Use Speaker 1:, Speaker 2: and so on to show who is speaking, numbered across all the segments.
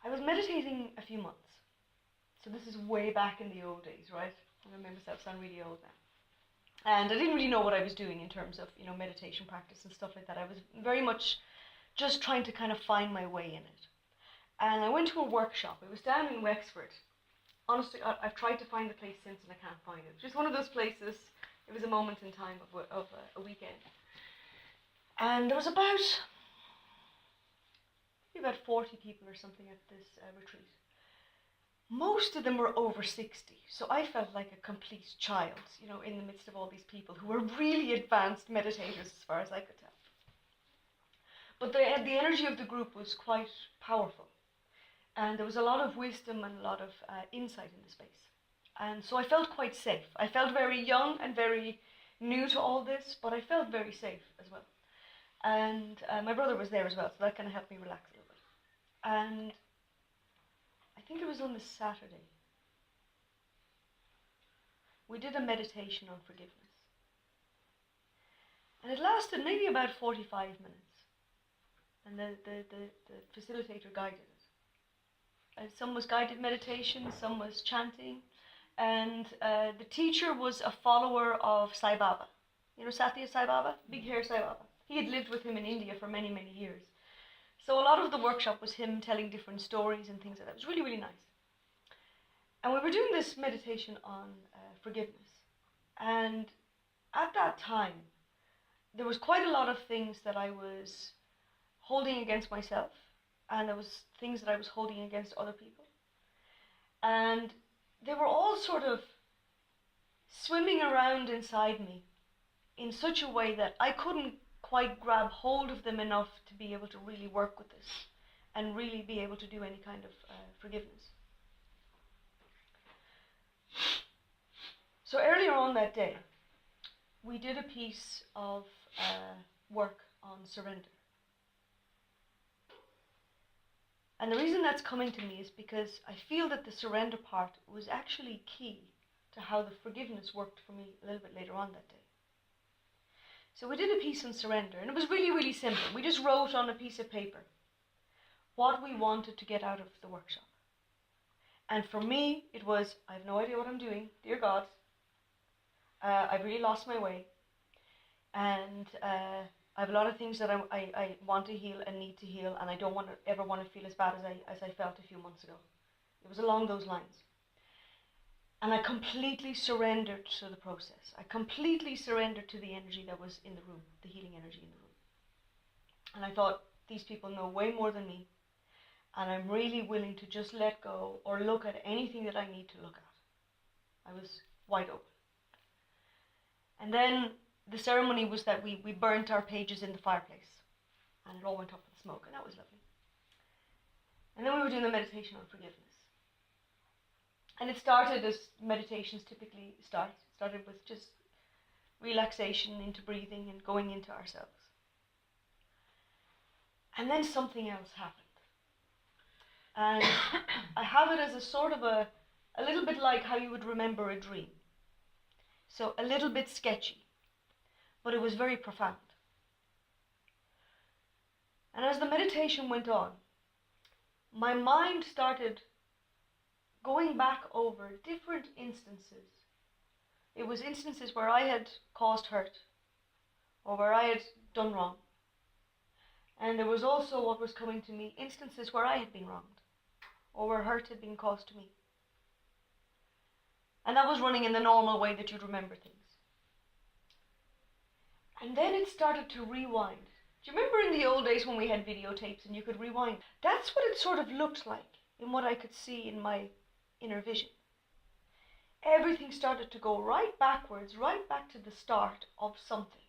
Speaker 1: I was meditating a few months. So this is way back in the old days, right? I make myself sound really old now. And I didn't really know what I was doing in terms of, meditation practice and stuff like that. I was very much just trying to kind of find my way in it. And I went to a workshop. It was down in Wexford. Honestly, I've tried to find the place since and I can't find it. Just one of those places. It was a moment in time of a weekend. And there was maybe about 40 people or something at this retreat. Most of them were over 60, so I felt like a complete child, in the midst of all these people who were really advanced meditators as far as I could tell. But the energy of the group was quite powerful, and there was a lot of wisdom and a lot of insight in the space. And so I felt quite safe. I felt very young and very new to all this, but I felt very safe as well. And my brother was there as well, so that kind of helped me relax a little bit. And I think it was on the Saturday, we did a meditation on forgiveness. And it lasted maybe about 45 minutes. And the facilitator guided it. Some was guided meditation, some was chanting. And the teacher was a follower of Sai Baba. Satya Sai Baba? Big hair Sai Baba. He had lived with him in India for many, many years. So a lot of the workshop was him telling different stories and things like that. It was really, really nice. And we were doing this meditation on forgiveness. And at that time, there was quite a lot of things that I was holding against myself. And there was things that I was holding against other people. And they were all sort of swimming around inside me in such a way that I couldn't quite grab hold of them enough to be able to really work with this and really be able to do any kind of forgiveness. So earlier on that day, we did a piece of work on surrender. And the reason that's coming to me is because I feel that the surrender part was actually key to how the forgiveness worked for me a little bit later on that day. So we did a piece on surrender, and it was really, really simple. We just wrote on a piece of paper what we wanted to get out of the workshop. And for me, it was, I have no idea what I'm doing. Dear God, I've really lost my way. And I have a lot of things that I want to heal and need to heal, and I don't ever want to feel as bad as I felt a few months ago. It was along those lines. And I completely surrendered to the process. I completely surrendered to the energy that was in the room, the healing energy in the room. And I thought, these people know way more than me, and I'm really willing to just let go or look at anything that I need to look at. I was wide open. And then the ceremony was that we burnt our pages in the fireplace, and it all went up in smoke, and that was lovely. And then we were doing the meditation on forgiveness. And it started as meditations typically start. It started with just relaxation into breathing and going into ourselves. And then something else happened. And I have it as a sort of a little bit like how you would remember a dream. So a little bit sketchy, but it was very profound. And as the meditation went on, my mind started going back over different instances. It was instances where I had caused hurt or where I had done wrong. And there was also what was coming to me, instances where I had been wronged or where hurt had been caused to me. And that was running in the normal way that you'd remember things. And then it started to rewind. Do you remember in the old days when we had videotapes and you could rewind? That's what it sort of looked like in what I could see in my inner vision. Everything started to go right backwards, right back to the start of something.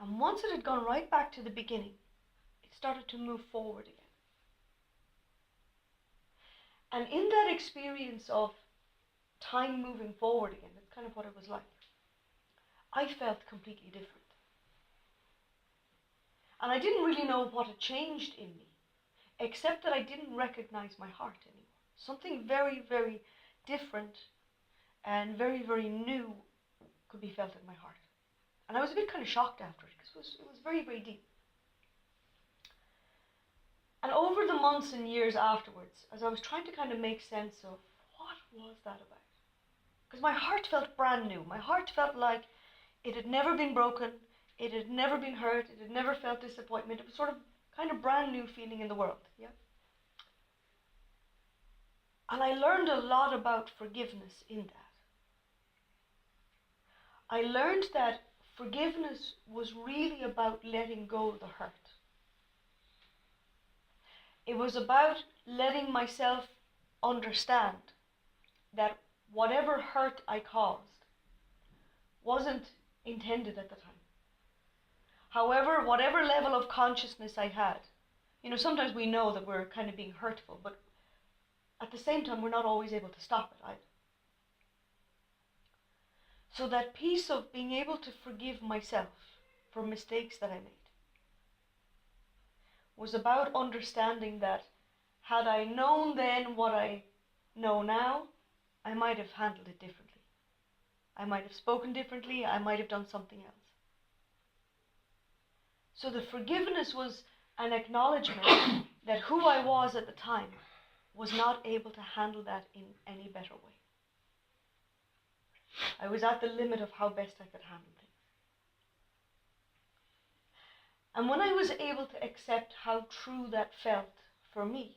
Speaker 1: And once it had gone right back to the beginning, it started to move forward again. And in that experience of time moving forward again, that's kind of what it was like, I felt completely different. And I didn't really know what had changed in me, except that I didn't recognize my heart anymore. Something very, very different and very, very new could be felt in my heart. And I was a bit kind of shocked after it, because it was very, very deep. And months and years afterwards, as I was trying to kind of make sense of what was that about, because my heart felt brand new. My heart felt like it had never been broken, it had never been hurt, it had never felt disappointment. It was sort of kind of brand new feeling in the world, yeah? And I learned a lot about forgiveness in that. I learned that forgiveness was really about letting go of the hurt. It was about letting myself understand that whatever hurt I caused wasn't intended at the time. However, whatever level of consciousness I had, sometimes we know that we're kind of being hurtful, but at the same time, we're not always able to stop it either. So that piece of being able to forgive myself for mistakes that I made was about understanding that had I known then what I know now, I might have handled it differently. I might have spoken differently. I might have done something else. So the forgiveness was an acknowledgement that who I was at the time was not able to handle that in any better way. I was at the limit of how best I could handle things. And when I was able to accept how true that felt for me,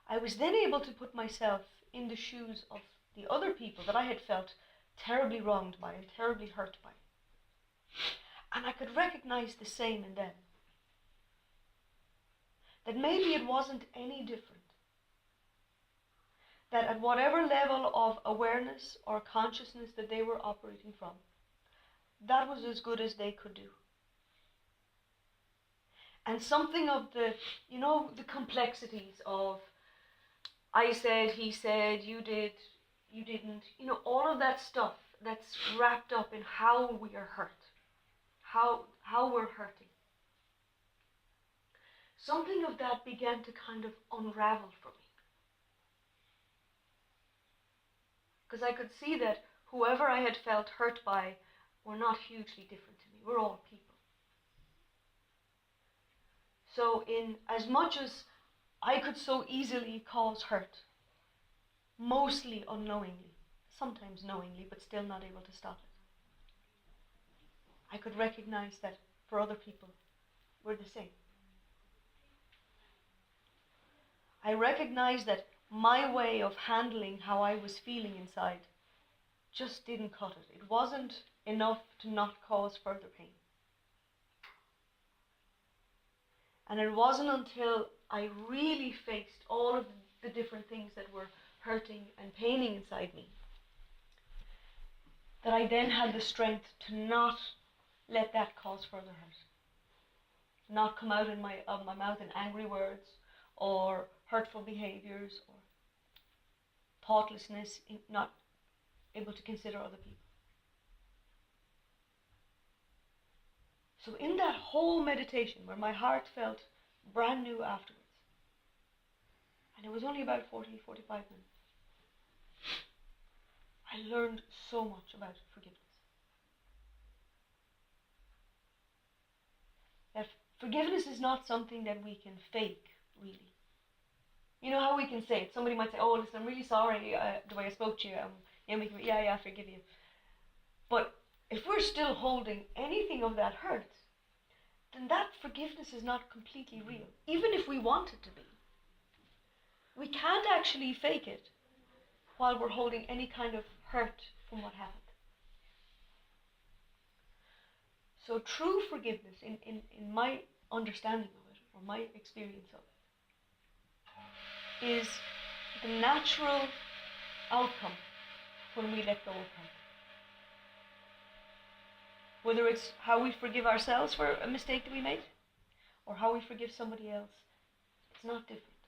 Speaker 1: I was then able to put myself in the shoes of the other people that I had felt terribly wronged by and terribly hurt by. And I could recognize the same in them. That maybe it wasn't any different. That at whatever level of awareness or consciousness that they were operating from, that was as good as they could do. And something of the complexities of I said, he said, you did, you didn't, all of that stuff that's wrapped up in how we are hurt, how we're hurting. Something of that began to kind of unravel for me. Because I could see that whoever I had felt hurt by were not hugely different to me. We're all people. So in as much as I could so easily cause hurt, mostly unknowingly, sometimes knowingly, but still not able to stop it, I could recognize that for other people, we're the same. I recognized that my way of handling how I was feeling inside just didn't cut it. It wasn't enough to not cause further pain. And it wasn't until I really faced all of the different things that were hurting and paining inside me that I then had the strength to not let that cause further hurt. Not come out of my mouth in angry words or hurtful behaviors or thoughtlessness, not able to consider other people. So in that whole meditation where my heart felt brand new afterwards, and it was only about 40-45 minutes, I learned so much about forgiveness. That forgiveness is not something that we can fake, really. You know how we can say it? Somebody might say, oh, listen, I'm really sorry the way I spoke to you. I forgive you. But if we're still holding anything of that hurt, then that forgiveness is not completely real, even if we want it to be. We can't actually fake it while we're holding any kind of hurt from what happened. So true forgiveness, in my understanding of it, or my experience of it, is the natural outcome when we let go of hurt. Whether it's how we forgive ourselves for a mistake that we made, or how we forgive somebody else, it's not different.